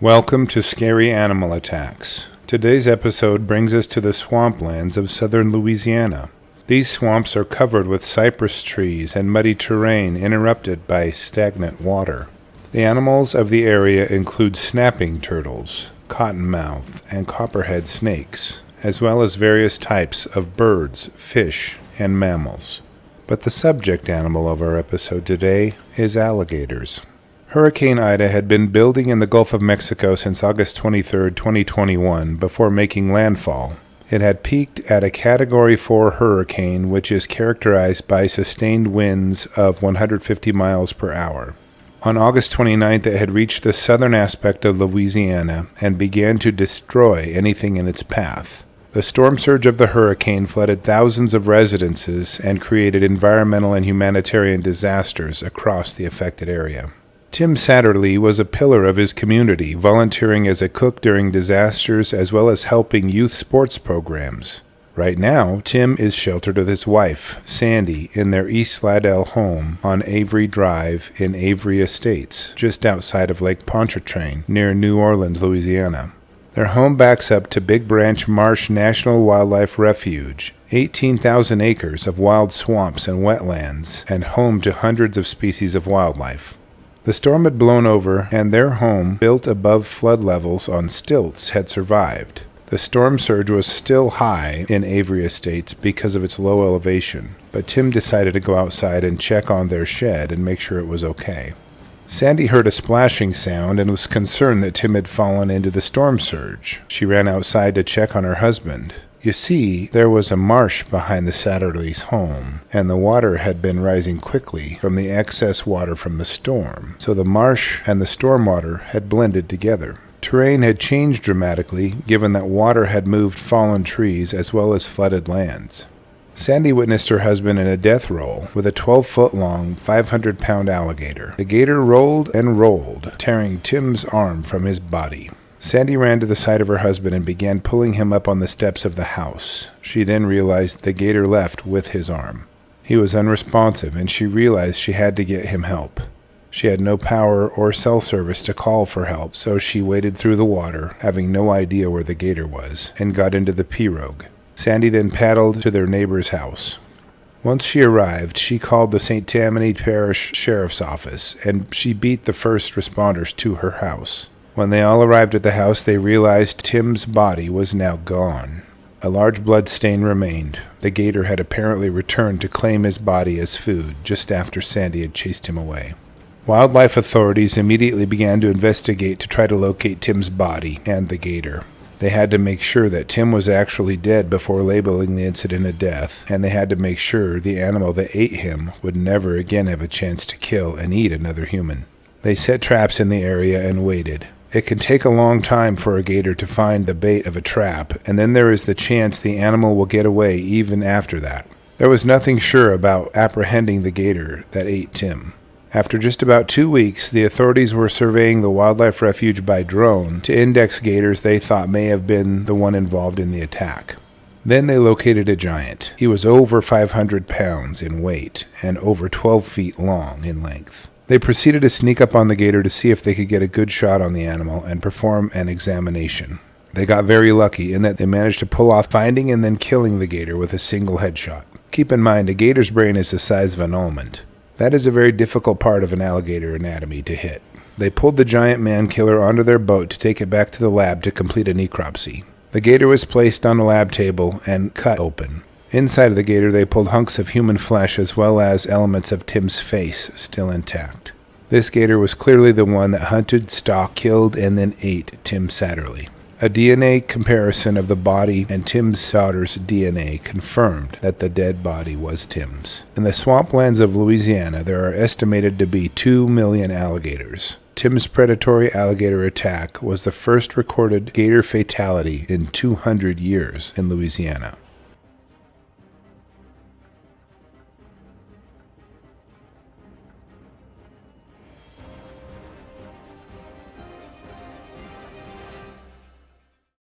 Welcome to Scary Animal Attacks. Today's episode brings us to the swamplands of Southern Louisiana. These swamps are covered with cypress trees and muddy terrain interrupted by stagnant water. The animals of the area include snapping turtles, cottonmouth, and copperhead snakes, as well as various types of birds, fish, and mammals. But the subject animal of our episode today is alligators. Hurricane Ida had been building in the Gulf of Mexico since August 23, 2021, before making landfall. It had peaked at a Category 4 hurricane, which is characterized by sustained winds of 150 miles per hour. On August 29th, it had reached the southern aspect of Louisiana and began to destroy anything in its path. The storm surge of the hurricane flooded thousands of residences and created environmental and humanitarian disasters across the affected area. Tim Satterlee was a pillar of his community, volunteering as a cook during disasters as well as helping youth sports programs. Right now, Tim is sheltered with his wife, Sandy, in their East Slidell home on Avery Drive in Avery Estates, just outside of Lake Pontchartrain, near New Orleans, Louisiana. Their home backs up to Big Branch Marsh National Wildlife Refuge, 18,000 acres of wild swamps and wetlands, and home to hundreds of species of wildlife. The storm had blown over, and their home, built above flood levels on stilts, had survived. The storm surge was still high in Avery Estates because of its low elevation, but Tim decided to go outside and check on their shed and make sure it was okay. Sandy heard a splashing sound and was concerned that Tim had fallen into the storm surge. She ran outside to check on her husband. You see, there was a marsh behind the Satterlee's home, and the water had been rising quickly from the excess water from the storm, so the marsh and the storm water had blended together. Terrain had changed dramatically, given that water had moved fallen trees as well as flooded lands. Sandy witnessed her husband in a death roll with a 12-foot-long, 500-pound alligator. The gator rolled and rolled, tearing Tim's arm from his body. Sandy ran to the side of her husband and began pulling him up on the steps of the house. She then realized the gator left with his arm. He was unresponsive, and she realized she had to get him help. She had no power or cell service to call for help, so she waded through the water, having no idea where the gator was, and got into the pirogue. Sandy then paddled to their neighbor's house. Once she arrived, she called the St. Tammany Parish Sheriff's Office, and she beat the first responders to her house. When they all arrived at the house, they realized Tim's body was now gone. A large blood stain remained. The gator had apparently returned to claim his body as food just after Sandy had chased him away. Wildlife authorities immediately began to investigate to try to locate Tim's body and the gator. They had to make sure that Tim was actually dead before labeling the incident a death, and they had to make sure the animal that ate him would never again have a chance to kill and eat another human. They set traps in the area and waited. It can take a long time for a gator to find the bait of a trap, and then there is the chance the animal will get away even after that. There was nothing sure about apprehending the gator that ate Tim. After just about 2 weeks, the authorities were surveying the wildlife refuge by drone to index gators they thought may have been the one involved in the attack. Then they located a giant. He was over 500 pounds in weight and over 12 feet long in length. They proceeded to sneak up on the gator to see if they could get a good shot on the animal and perform an examination. They got very lucky in that they managed to pull off finding and then killing the gator with a single headshot. Keep in mind, a gator's brain is the size of an almond. That is a very difficult part of an alligator anatomy to hit. They pulled the giant man-killer onto their boat to take it back to the lab to complete a necropsy. The gator was placed on a lab table and cut open. Inside of the gator, they pulled hunks of human flesh as well as elements of Tim's face still intact. This gator was clearly the one that hunted, stalked, killed, and then ate Tim Satterlee. A DNA comparison of the body and Tim's daughter's DNA confirmed that the dead body was Tim's. In the swamplands of Louisiana, there are estimated to be 2 million alligators. Tim's predatory alligator attack was the first recorded gator fatality in 200 years in Louisiana.